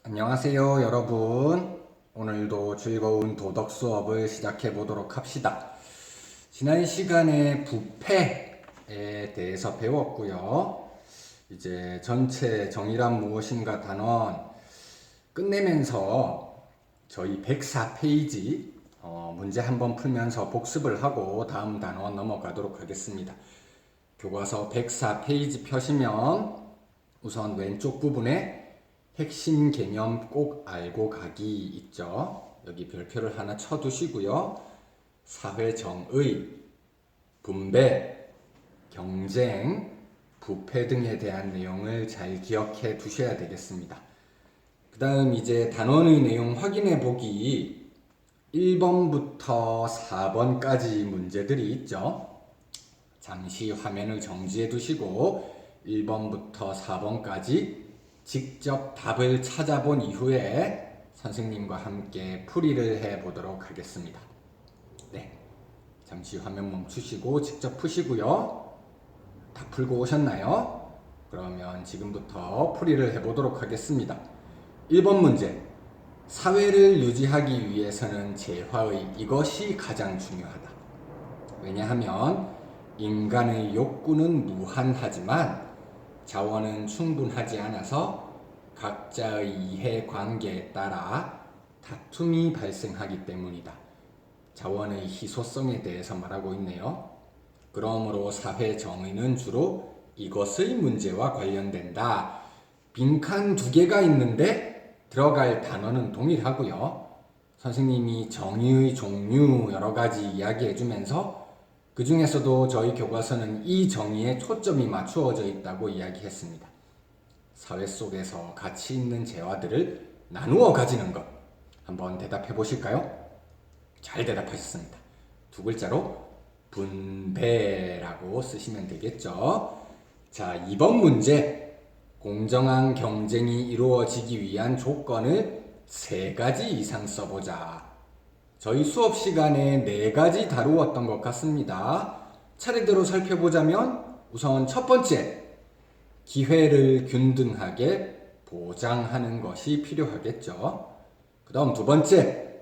안녕하세요, 여러분. 오늘도 즐거운 도덕 수업을 시작해 보도록 합시다. 지난 시간에 부패에 대해서 배웠고요. 이제 전체 정의란 무엇인가 단원 끝내면서 저희 104페이지 문제 한번 풀면서 복습을 하고 다음 단원 넘어가도록 하겠습니다. 교과서 104페이지 펴시면 우선 왼쪽 부분에 핵심 개념 꼭 알고 가기 있죠. 여기 별표를 하나 쳐두시고요. 사회 정의, 분배, 경쟁, 부패 등에 대한 내용을 잘 기억해 두셔야 되겠습니다. 그 다음 이제 단원의 내용 확인해 보기 1번부터 4번까지 문제들이 있죠. 잠시 화면을 정지해 두시고 1번부터 4번까지 직접 답을 찾아본 이후에 선생님과 함께 풀이를 해 보도록 하겠습니다. 네, 잠시 화면 멈추시고 직접 푸시고요. 다 풀고 오셨나요? 그러면 지금부터 풀이를 해 보도록 하겠습니다. 1번 문제. 사회를 유지하기 위해서는 재화의 이것이 가장 중요하다. 왜냐하면 인간의 욕구는 무한하지만 자원은 충분하지 않아서 각자의 이해관계에 따라 다툼이 발생하기 때문이다. 자원의 희소성에 대해서 말하고 있네요. 그러므로 사회 정의는 주로 이것의 문제와 관련된다. 빈칸 2개가 있는데 들어갈 단어는 동일하고요. 선생님이 정의의 종류 여러 가지 이야기해 주면서 그 중에서도 저희 교과서는 이 정의에 초점이 맞추어져 있다고 이야기했습니다. 사회 속에서 가치 있는 재화들을 나누어 가지는 것. 한번 대답해 보실까요? 잘 대답하셨습니다. 2글자로 분배라고 쓰시면 되겠죠. 자, 2번 문제. 공정한 경쟁이 이루어지기 위한 조건을 3가지 이상 써보자. 저희 수업 시간에 4가지 다루었던 것 같습니다. 차례대로 살펴보자면 우선 첫 번째, 기회를 균등하게 보장하는 것이 필요하겠죠. 그 다음 2번째,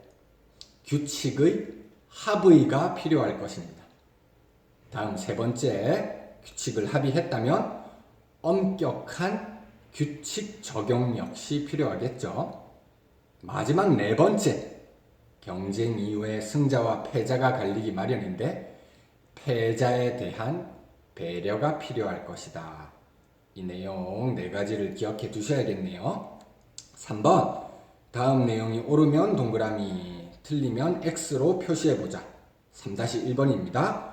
규칙의 합의가 필요할 것입니다. 다음 3번째, 규칙을 합의했다면 엄격한 규칙 적용 역시 필요하겠죠. 마지막 4번째, 경쟁 이후에 승자와 패자가 갈리기 마련인데 패자에 대한 배려가 필요할 것이다. 이 내용 4가지를 기억해 두셔야겠네요. 3번, 다음 내용이 옳으면 동그라미, 틀리면 X로 표시해보자. 3-1번입니다.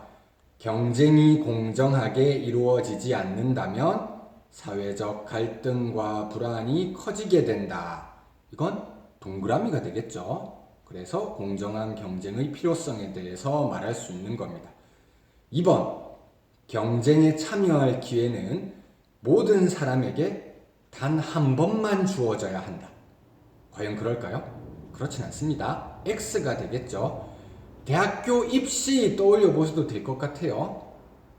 경쟁이 공정하게 이루어지지 않는다면 사회적 갈등과 불안이 커지게 된다. 이건 동그라미가 되겠죠. 그래서 공정한 경쟁의 필요성에 대해서 말할 수 있는 겁니다. 2번, 경쟁에 참여할 기회는 모든 사람에게 단 한 번만 주어져야 한다. 과연 그럴까요? 그렇진 않습니다. X가 되겠죠. 대학교 입시 떠올려 보셔도 될 것 같아요.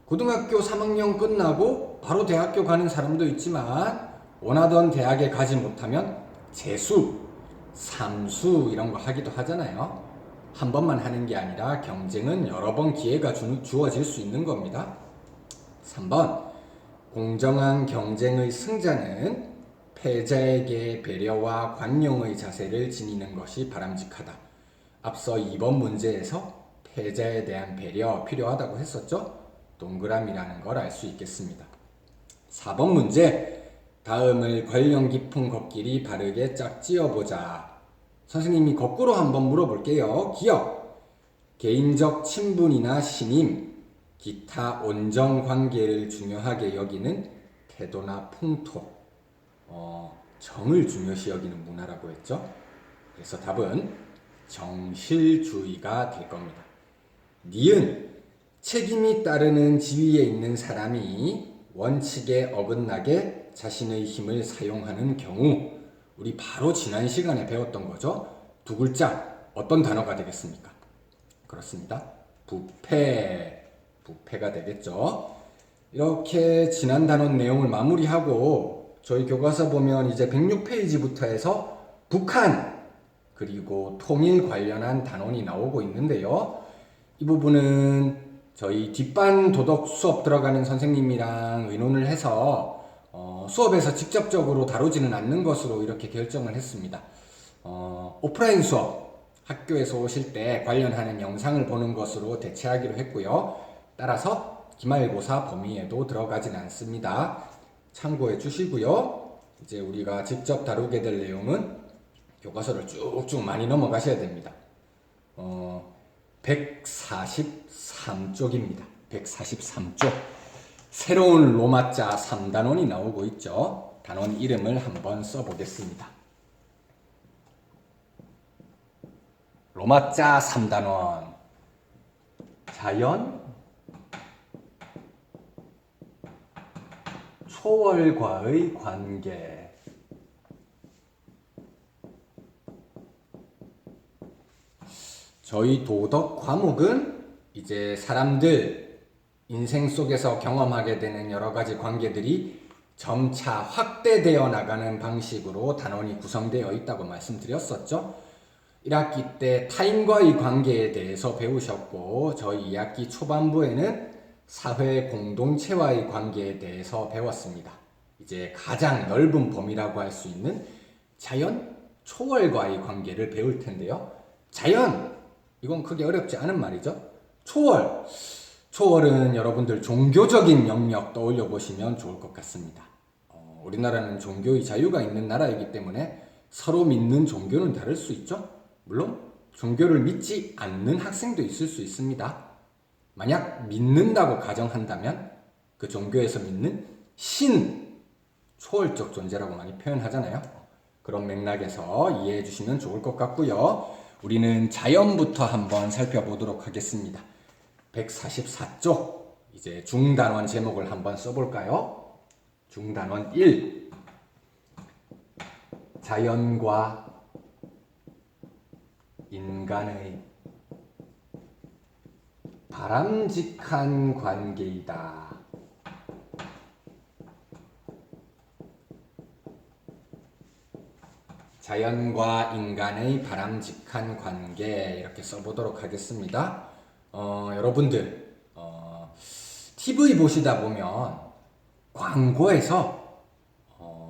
고등학교 3학년 끝나고 바로 대학교 가는 사람도 있지만 원하던 대학에 가지 못하면 재수, 삼수 이런 거 하기도 하잖아요. 한 번만 하는 게 아니라 경쟁은 여러 번 기회가 주어질 수 있는 겁니다. 3번, 공정한 경쟁의 승자는 패자에게 배려와 관용의 자세를 지니는 것이 바람직하다. 앞서 2번 문제에서 패자에 대한 배려 필요하다고 했었죠? 동그라미라는 걸 알 수 있겠습니다. 4번 문제, 다음을 관련 깊은 것끼리 바르게 짝지어보자. 선생님이 거꾸로 한번 물어볼게요. 기억, 개인적 친분이나 신임, 기타 온정 관계를 중요하게 여기는 태도나 풍토, 정을 중요시 여기는 문화라고 했죠. 그래서 답은 정실주의가 될 겁니다. 니은, 책임이 따르는 지위에 있는 사람이 원칙에 어긋나게 자신의 힘을 사용하는 경우, 우리 바로 지난 시간에 배웠던 거죠. 2글자, 어떤 단어가 되겠습니까? 그렇습니다. 부패가 되겠죠. 이렇게 지난 단원 내용을 마무리하고 저희 교과서 보면 이제 106페이지부터 해서 북한 그리고 통일 관련한 단원이 나오고 있는데요. 이 부분은 저희 뒷반 도덕 수업 들어가는 선생님이랑 의논을 해서 수업에서 직접적으로 다루지는 않는 것으로 이렇게 결정을 했습니다. 오프라인 수업 학교에서 오실 때 관련하는 영상을 보는 것으로 대체하기로 했고요. 따라서 기말고사 범위에도 들어가진 않습니다. 참고해 주시고요. 이제 우리가 직접 다루게 될 내용은 교과서를 쭉쭉 많이 넘어가셔야 됩니다. 143쪽입니다. 143쪽. 새로운 로마자 3단원이 나오고 있죠. 단원 이름을 한번 써보겠습니다. 로마자 3단원. 자연, 초월과의 관계. 저희 도덕 과목은 이제 사람들 인생 속에서 경험하게 되는 여러 가지 관계들이 점차 확대되어 나가는 방식으로 단원이 구성되어 있다고 말씀드렸었죠. 1학기 때 타인과의 관계에 대해서 배우셨고, 저희 2학기 초반부에는 사회 공동체와의 관계에 대해서 배웠습니다. 이제 가장 넓은 범위라고 할 수 있는 자연, 초월과의 관계를 배울 텐데요. 자연! 이건 크게 어렵지 않은 말이죠. 초월은 여러분들 종교적인 영역 떠올려 보시면 좋을 것 같습니다. 우리나라는 종교의 자유가 있는 나라이기 때문에 서로 믿는 종교는 다를 수 있죠. 물론 종교를 믿지 않는 학생도 있을 수 있습니다. 만약 믿는다고 가정한다면 그 종교에서 믿는 신, 초월적 존재라고 많이 표현하잖아요. 그런 맥락에서 이해해 주시면 좋을 것 같고요. 우리는 자연부터 한번 살펴보도록 하겠습니다. 144쪽, 이제 중단원 제목을 한번 써볼까요? 중단원 1. 자연과 인간의 바람직한 관계이다. 자연과 인간의 바람직한 관계, 이렇게 써보도록 하겠습니다. 여러분들 TV 보시다 보면 광고에서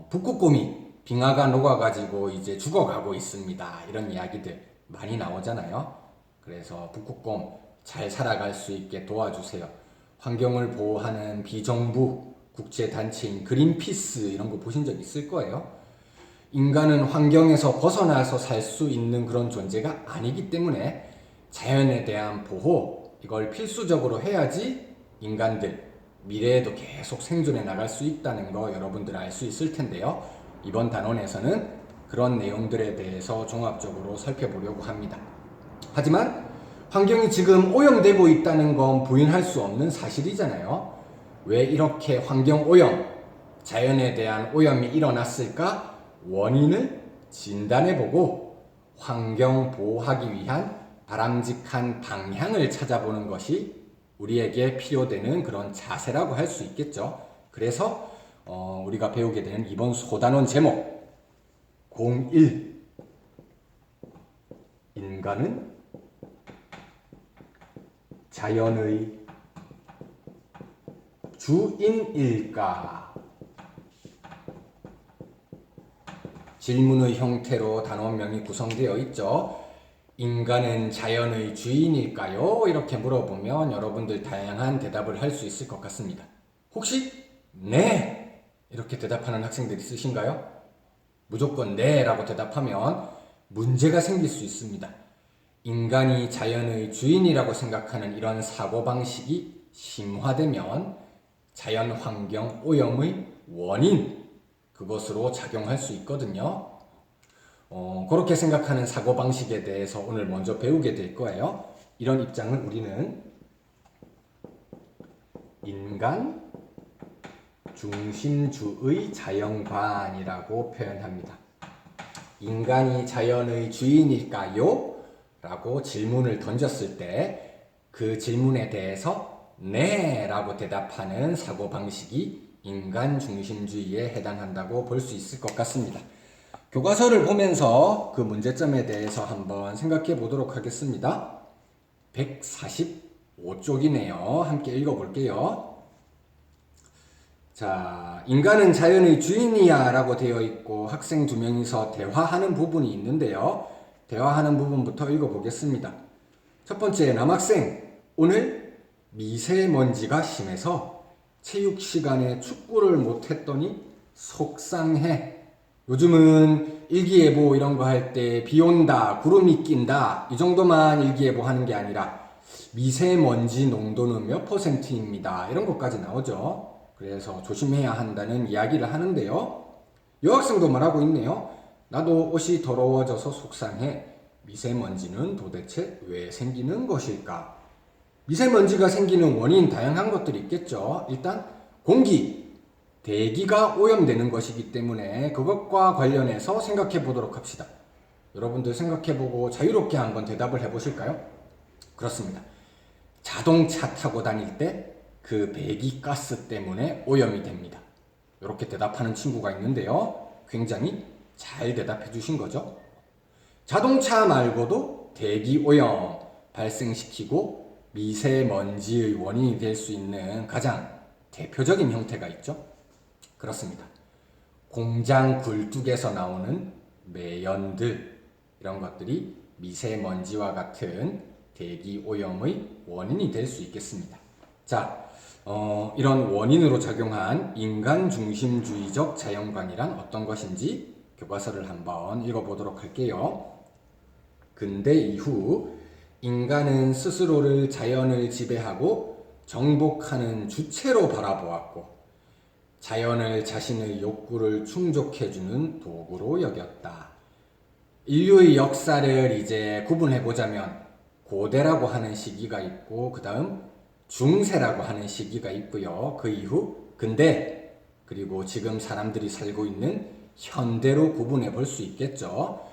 북극곰이 빙하가 녹아가지고 이제 죽어가고 있습니다, 이런 이야기들 많이 나오잖아요. 그래서 북극곰 잘 살아갈 수 있게 도와주세요. 환경을 보호하는 비정부 국제단체인 그린피스 이런 거 보신 적 있을 거예요. 인간은 환경에서 벗어나서 살 수 있는 그런 존재가 아니기 때문에 자연에 대한 보호, 이걸 필수적으로 해야지 인간들 미래에도 계속 생존해 나갈 수 있다는 거 여러분들 알 수 있을 텐데요. 이번 단원에서는 그런 내용들에 대해서 종합적으로 살펴보려고 합니다. 하지만 환경이 지금 오염되고 있다는 건 부인할 수 없는 사실이잖아요. 왜 이렇게 환경 오염, 자연에 대한 오염이 일어났을까? 원인을 진단해보고 환경 보호하기 위한 바람직한 방향을 찾아보는 것이 우리에게 필요되는 그런 자세라고 할 수 있겠죠. 그래서 우리가 배우게 되는 이번 소단원 제목 01. 인간은 자연의 주인일까? 질문의 형태로 단원명이 구성되어 있죠. 인간은 자연의 주인일까요? 이렇게 물어보면 여러분들 다양한 대답을 할 수 있을 것 같습니다. 혹시 네! 이렇게 대답하는 학생들이 있으신가요? 무조건 네 라고 대답하면 문제가 생길 수 있습니다. 인간이 자연의 주인이라고 생각하는 이런 사고방식이 심화되면 자연 환경 오염의 원인, 그것으로 작용할 수 있거든요. 그렇게 생각하는 사고방식에 대해서 오늘 먼저 배우게 될 거예요. 이런 입장을 우리는 인간 중심주의 자연관이라고 표현합니다. 인간이 자연의 주인일까요? 라고 질문을 던졌을 때 그 질문에 대해서 네 라고 대답하는 사고방식이 인간 중심주의에 해당한다고 볼 수 있을 것 같습니다. 교과서를 보면서 그 문제점에 대해서 한번 생각해 보도록 하겠습니다. 145쪽이네요. 함께 읽어볼게요. 자, 인간은 자연의 주인이야 라고 되어 있고 학생 두 명이서 대화하는 부분이 있는데요. 대화하는 부분부터 읽어보겠습니다. 첫 번째, 남학생, 오늘 미세먼지가 심해서 체육 시간에 축구를 못했더니 속상해. 요즘은 일기예보 이런 거 할 때 비 온다, 구름이 낀다 이 정도만 일기예보 하는 게 아니라 미세먼지 농도는 몇 %입니다. 이런 것까지 나오죠. 그래서 조심해야 한다는 이야기를 하는데요. 여학생도 말하고 있네요. 나도 옷이 더러워져서 속상해. 미세먼지는 도대체 왜 생기는 것일까? 미세먼지가 생기는 원인 다양한 것들이 있겠죠. 일단 공기, 대기가 오염되는 것이기 때문에 그것과 관련해서 생각해 보도록 합시다. 여러분들 생각해보고 자유롭게 한번 대답을 해보실까요? 그렇습니다. 자동차 타고 다닐 때 그 배기가스 때문에 오염이 됩니다. 이렇게 대답하는 친구가 있는데요. 굉장히 잘 대답해 주신 거죠. 자동차 말고도 대기 오염 발생시키고 미세먼지의 원인이 될 수 있는 가장 대표적인 형태가 있죠. 그렇습니다. 공장 굴뚝에서 나오는 매연들, 이런 것들이 미세먼지와 같은 대기 오염의 원인이 될 수 있겠습니다. 자, 이런 원인으로 작용한 인간 중심주의적 자연관이란 어떤 것인지 교과서를 한번 읽어보도록 할게요. 근대 이후 인간은 스스로를 자연을 지배하고 정복하는 주체로 바라보았고 자연을 자신의 욕구를 충족해주는 도구로 여겼다. 인류의 역사를 이제 구분해보자면 고대라고 하는 시기가 있고 그 다음 중세라고 하는 시기가 있고요. 그 이후 근대, 그리고 지금 사람들이 살고 있는 현대로 구분해 볼 수 있겠죠.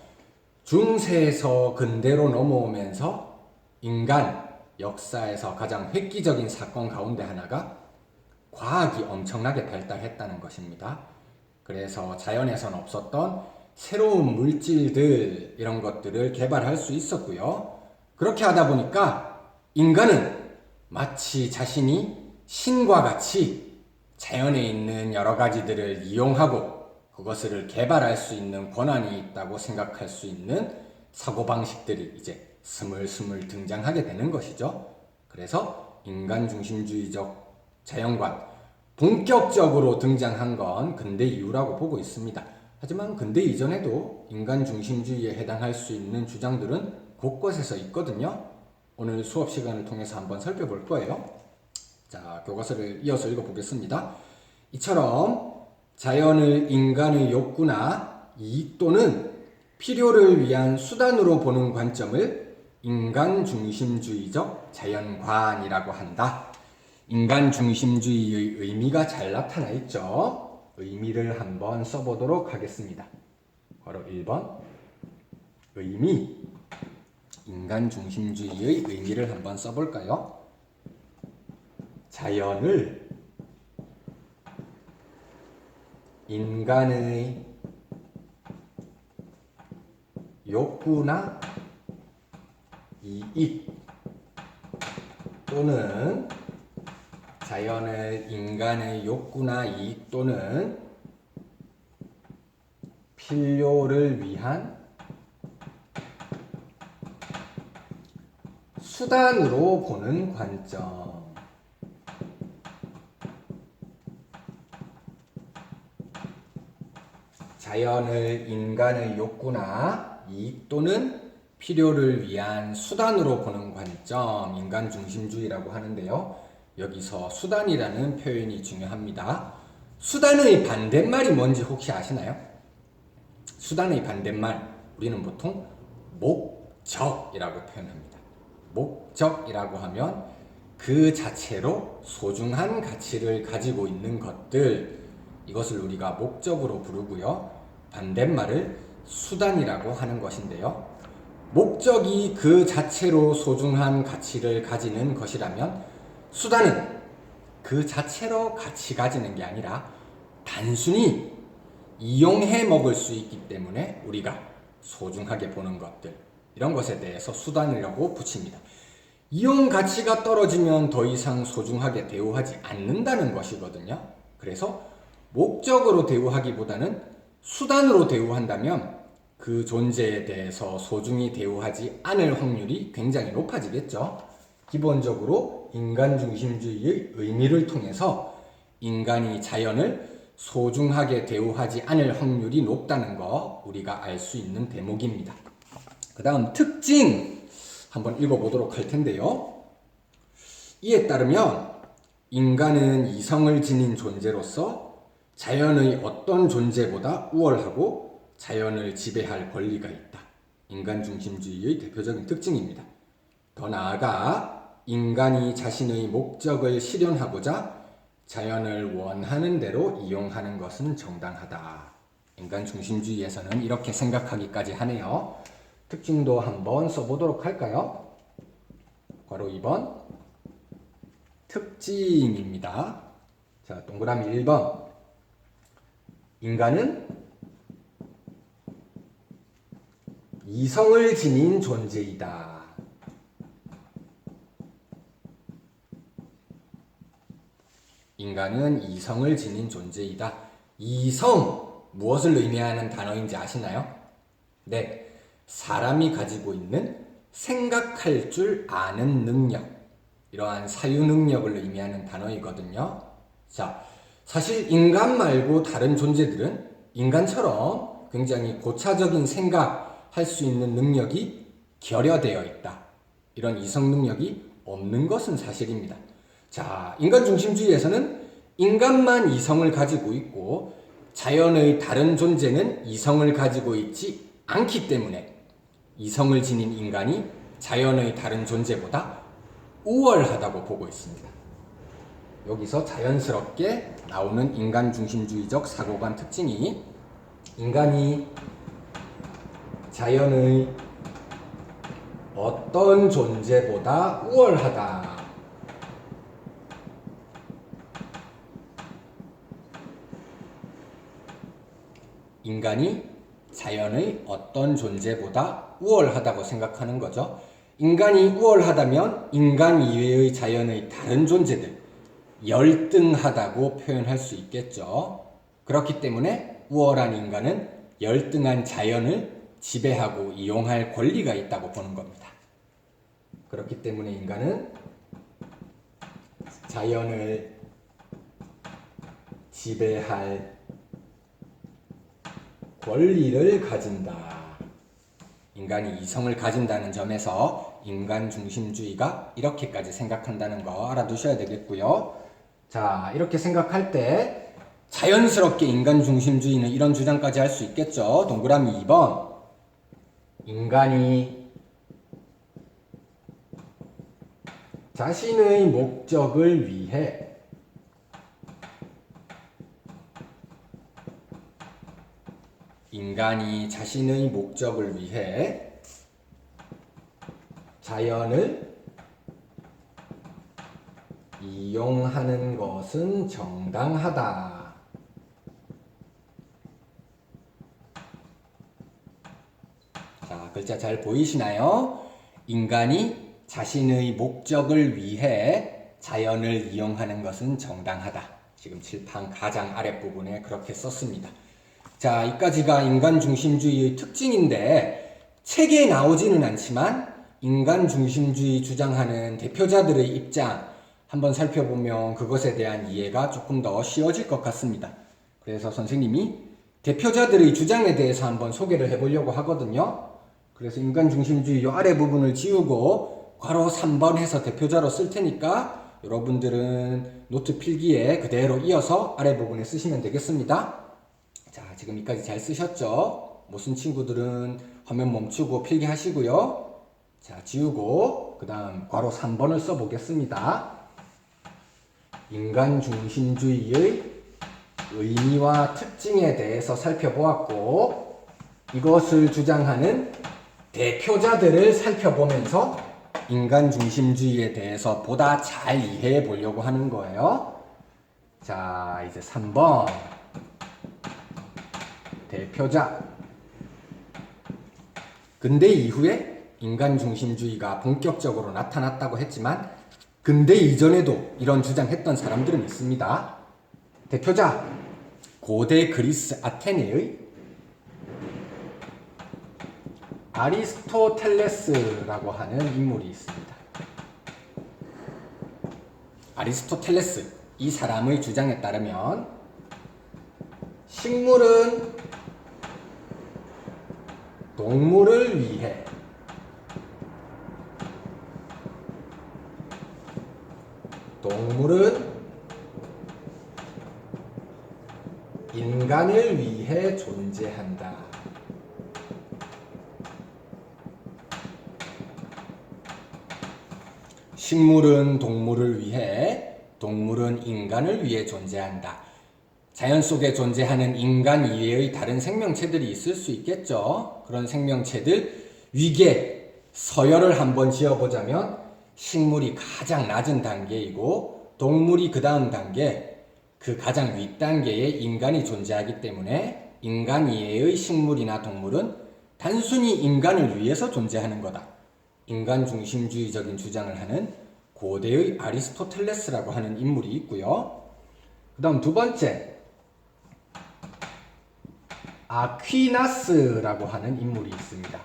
중세에서 근대로 넘어오면서 인간 역사에서 가장 획기적인 사건 가운데 하나가 과학이 엄청나게 발달했다는 것입니다. 그래서 자연에서는 없었던 새로운 물질들, 이런 것들을 개발할 수 있었고요. 그렇게 하다 보니까 인간은 마치 자신이 신과 같이 자연에 있는 여러 가지들을 이용하고 그것을 개발할 수 있는 권한이 있다고 생각할 수 있는 사고방식들이 이제 스물스물 등장하게 되는 것이죠. 그래서 인간 중심주의적 자연관, 본격적으로 등장한 건 근대 이후라고 보고 있습니다. 하지만 근대 이전에도 인간 중심주의에 해당할 수 있는 주장들은 곳곳에서 있거든요. 오늘 수업 시간을 통해서 한번 살펴볼 거예요. 자, 교과서를 이어서 읽어보겠습니다. 이처럼 자연을 인간의 욕구나 이익 또는 필요를 위한 수단으로 보는 관점을 인간 중심주의적 자연관이라고 한다. 인간 중심주의의 의미가 잘 나타나 있죠. 의미를 한번 써보도록 하겠습니다. 바로 1번 의미, 인간 중심주의의 의미를 한번 써볼까요? 자연을 인간의 욕구나 이익 또는 자연을 인간의 욕구나 이익 또는 필요를 위한 수단으로 보는 관점. 자연을 인간의 욕구나 이익 또는 필요를 위한 수단으로 보는 관점, 인간 중심주의라고 하는데요. 여기서 수단이라는 표현이 중요합니다. 수단의 반대말이 뭔지 혹시 아시나요? 수단의 반대말, 우리는 보통 목적이라고 표현합니다. 목적이라고 하면 그 자체로 소중한 가치를 가지고 있는 것들, 이것을 우리가 목적으로 부르고요. 반대말을 수단이라고 하는 것인데요. 목적이 그 자체로 소중한 가치를 가지는 것이라면 수단은 그 자체로 가치 가지는 게 아니라 단순히 이용해 먹을 수 있기 때문에 우리가 소중하게 보는 것들, 이런 것에 대해서 수단이라고 붙입니다. 이용 가치가 떨어지면 더 이상 소중하게 대우하지 않는다는 것이거든요. 그래서 목적으로 대우하기보다는 수단으로 대우한다면 그 존재에 대해서 소중히 대우하지 않을 확률이 굉장히 높아지겠죠. 기본적으로 인간 중심주의의 의미를 통해서 인간이 자연을 소중하게 대우하지 않을 확률이 높다는 거 우리가 알 수 있는 대목입니다. 그 다음 특징 한번 읽어보도록 할 텐데요. 이에 따르면 인간은 이성을 지닌 존재로서 자연의 어떤 존재보다 우월하고 자연을 지배할 권리가 있다. 인간 중심주의의 대표적인 특징입니다. 더 나아가 인간이 자신의 목적을 실현하고자 자연을 원하는 대로 이용하는 것은 정당하다. 인간 중심주의에서는 이렇게 생각하기까지 하네요. 특징도 한번 써보도록 할까요? 괄호 2번 특징입니다. 자, 동그라미 1번 인간은 이성을 지닌 존재이다. 인간은 이성을 지닌 존재이다. 이성, 무엇을 의미하는 단어인지 아시나요? 네, 사람이 가지고 있는 생각할 줄 아는 능력, 이러한 사유 능력을 의미하는 단어이거든요. 자, 사실 인간 말고 다른 존재들은 인간처럼 굉장히 고차적인 생각할 수 있는 능력이 결여되어 있다. 이런 이성 능력이 없는 것은 사실입니다. 자, 인간 중심주의에서는 인간만 이성을 가지고 있고 자연의 다른 존재는 이성을 가지고 있지 않기 때문에 이성을 지닌 인간이 자연의 다른 존재보다 우월하다고 보고 있습니다. 여기서 자연스럽게 나오는 인간 중심주의적 사고관 특징이 인간이 자연의 어떤 존재보다 우월하다. 인간이 자연의 어떤 존재보다 우월하다고 생각하는 거죠. 인간이 우월하다면 인간 이외의 자연의 다른 존재들, 열등하다고 표현할 수 있겠죠. 그렇기 때문에 우월한 인간은 열등한 자연을 지배하고 이용할 권리가 있다고 보는 겁니다. 그렇기 때문에 인간은 자연을 지배할 권리를 가진다. 인간이 이성을 가진다는 점에서 인간 중심주의가 이렇게까지 생각한다는 거 알아두셔야 되겠고요. 자, 이렇게 생각할 때 자연스럽게 인간 중심주의는 이런 주장까지 할 수 있겠죠. 동그라미 2번 인간이 자신의 목적을 위해 인간이 자신의 목적을 위해 자연을 이용하는 것은 정당하다. 자, 글자 잘 보이시나요? 인간이 자신의 목적을 위해 자연을 이용하는 것은 정당하다. 지금 칠판 가장 아랫부분에 그렇게 썼습니다. 자, 이까지가 인간 중심주의의 특징인데 책에 나오지는 않지만 인간 중심주의 주장하는 대표자들의 입장 한번 살펴보면 그것에 대한 이해가 조금 더 쉬워질 것 같습니다. 그래서 선생님이 대표자들의 주장에 대해서 한번 소개를 해보려고 하거든요. 그래서 인간 중심주의 이 아래 부분을 지우고 괄호 3번 해서 대표자로 쓸 테니까 여러분들은 노트 필기에 그대로 이어서 아래 부분에 쓰시면 되겠습니다. 자, 지금 여기까지 잘 쓰셨죠? 못 쓴 친구들은 화면 멈추고 필기하시고요. 자, 지우고 그 다음 괄호 3번을 써보겠습니다. 인간 중심주의의 의미와 특징에 대해서 살펴보았고 이것을 주장하는 대표자들을 살펴보면서 인간 중심주의에 대해서 보다 잘 이해해 보려고 하는 거예요. 자, 이제 3번 대표자. 근대 이후에 인간 중심주의가 본격적으로 나타났다고 했지만 근대 이전에도 이런 주장했던 사람들은 있습니다. 대표자, 고대 그리스 아테네의 아리스토텔레스라고 하는 인물이 있습니다. 아리스토텔레스, 이 사람의 주장에 따르면 식물은 동물을 위해 동물은 인간을 위해 존재한다. 식물은 동물을 위해, 동물은 인간을 위해 존재한다. 자연 속에 존재하는 인간 이외의 다른 생명체들이 있을 수 있겠죠. 그런 생명체들 위계, 서열을 한번 지어보자면 식물이 가장 낮은 단계이고 동물이 그 다음 단계, 그 가장 윗단계에 인간이 존재하기 때문에 인간 이외의 식물이나 동물은 단순히 인간을 위해서 존재하는 거다. 인간 중심주의적인 주장을 하는 고대의 아리스토텔레스라고 하는 인물이 있고요. 그 다음 두 번째, 아퀴나스라고 하는 인물이 있습니다.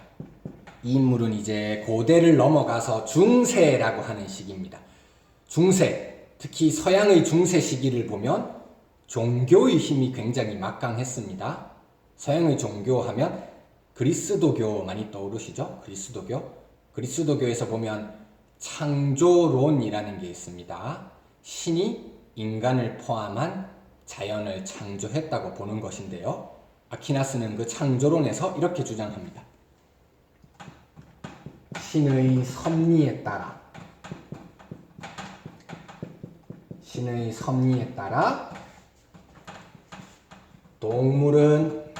이 인물은 이제 고대를 넘어가서 중세라고 하는 시기입니다. 중세, 특히 서양의 중세 시기를 보면 종교의 힘이 굉장히 막강했습니다. 서양의 종교하면 그리스도교 많이 떠오르시죠? 그리스도교에서 보면 창조론이라는 게 있습니다. 신이 인간을 포함한 자연을 창조했다고 보는 것인데요. 아퀴나스는 그 창조론에서 이렇게 주장합니다. 신의 섭리에 따라 동물은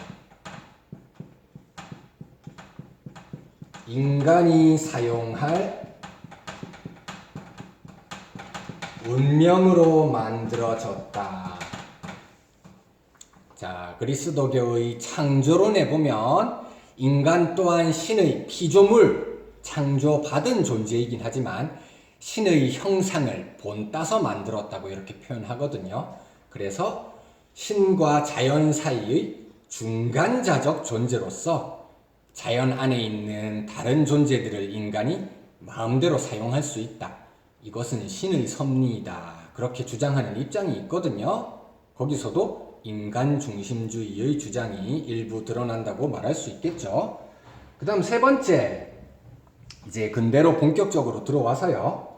인간이 사용할 운명으로 만들어졌다. 자, 그리스도교의 창조론에 보면 인간 또한 신의 피조물, 창조받은 존재이긴 하지만 신의 형상을 본따서 만들었다고 이렇게 표현하거든요. 그래서 신과 자연 사이의 중간자적 존재로서 자연 안에 있는 다른 존재들을 인간이 마음대로 사용할 수 있다. 이것은 신의 섭리이다. 그렇게 주장하는 입장이 있거든요. 거기서도 인간 중심주의의 주장이 일부 드러난다고 말할 수 있겠죠. 그 다음 세 번째, 이제 근대로 본격적으로 들어와서요.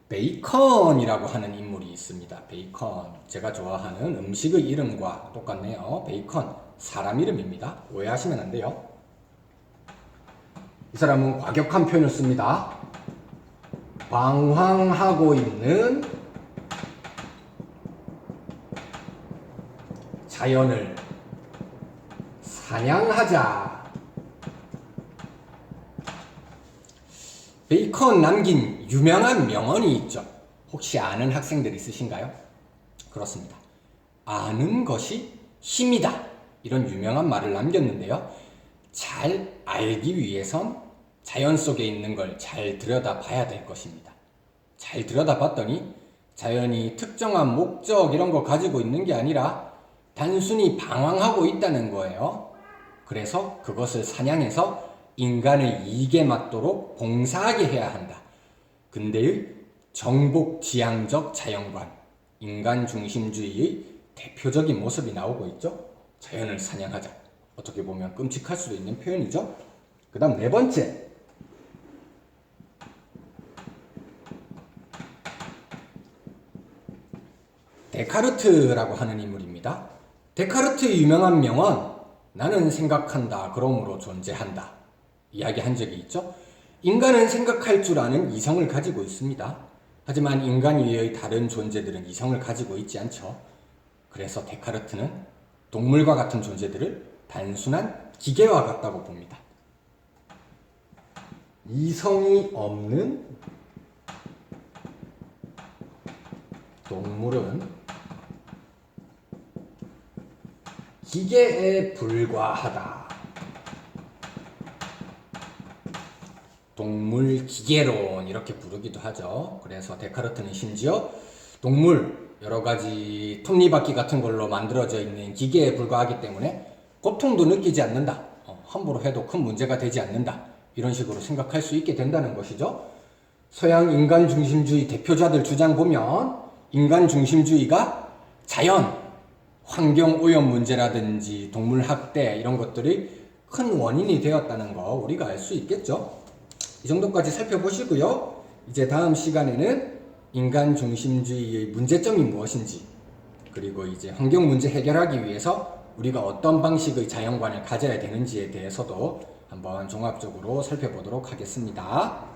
베이컨이라고 하는 인물이 있습니다. 베이컨, 제가 좋아하는 음식의 이름과 똑같네요. 베이컨, 사람 이름입니다. 오해하시면 안 돼요. 이 사람은 과격한 표현을 씁니다. 방황하고 있는 자연을 사냥하자. 베이컨 남긴 유명한 명언이 있죠. 혹시 아는 학생들 있으신가요? 그렇습니다. 아는 것이 힘이다. 이런 유명한 말을 남겼는데요. 잘 알기 위해선 자연 속에 있는 걸 잘 들여다봐야 될 것입니다. 잘 들여다봤더니 자연이 특정한 목적 이런 거 가지고 있는 게 아니라 단순히 방황하고 있다는 거예요. 그래서 그것을 사냥해서 인간의 이익에 맞도록 봉사하게 해야 한다. 근대의 정복지향적 자연관, 인간 중심주의의 대표적인 모습이 나오고 있죠. 자연을 사냥하자. 어떻게 보면 끔찍할 수도 있는 표현이죠. 그 다음 네 번째, 데카르트라고 하는 인물입니다. 데카르트의 유명한 명언, 나는 생각한다, 그러므로 존재한다. 이야기한 적이 있죠. 인간은 생각할 줄 아는 이성을 가지고 있습니다. 하지만 인간 이외의 다른 존재들은 이성을 가지고 있지 않죠. 그래서 데카르트는 동물과 같은 존재들을 단순한 기계와 같다고 봅니다. 이성이 없는 동물은 기계에 불과하다. 동물 기계론 이렇게 부르기도 하죠. 그래서 데카르트는 심지어 동물 여러 가지 톱니바퀴 같은 걸로 만들어져 있는 기계에 불과하기 때문에 고통도 느끼지 않는다. 함부로 해도 큰 문제가 되지 않는다. 이런 식으로 생각할 수 있게 된다는 것이죠. 서양 인간 중심주의 대표자들 주장 보면 인간 중심주의가 자연, 환경 오염 문제라든지 동물 학대 이런 것들이 큰 원인이 되었다는 거 우리가 알 수 있겠죠. 이 정도까지 살펴보시고요. 이제 다음 시간에는 인간 중심주의의 문제점이 무엇인지, 그리고 이제 환경 문제 해결하기 위해서 우리가 어떤 방식의 자연관을 가져야 되는지에 대해서도 한번 종합적으로 살펴보도록 하겠습니다.